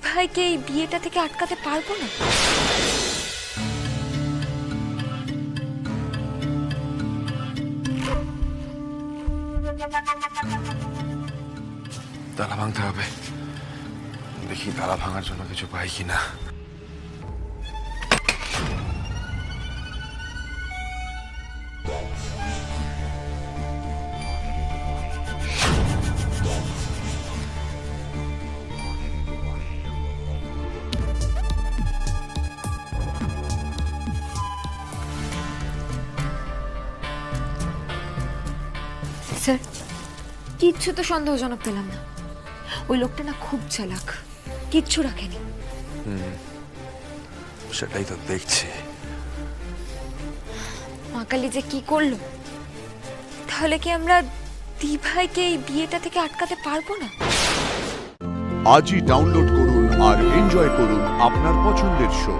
ভাইকে এই বিয়েটা থেকে আটকাতে পারবো না। তালা ভাঙতে হবে, দেখি তালা ভাঙার জন্য কিছু পাই কিনা। স্যার, কিচ্ছু তো সন্দেহজনক পেলাম না। ওই লোকটা না খুব চালাক, কিচ্ছু রাখেনি। সেটাই তো দেখছি। মা কালী যে কি করলো, তাহলে কি আমরা দিভাইকে এই বিয়েটা থেকে আটকাতে পারবো না? আজই ডাউনলোড করুন আর এনজয় করুন আপনার পছন্দের শো।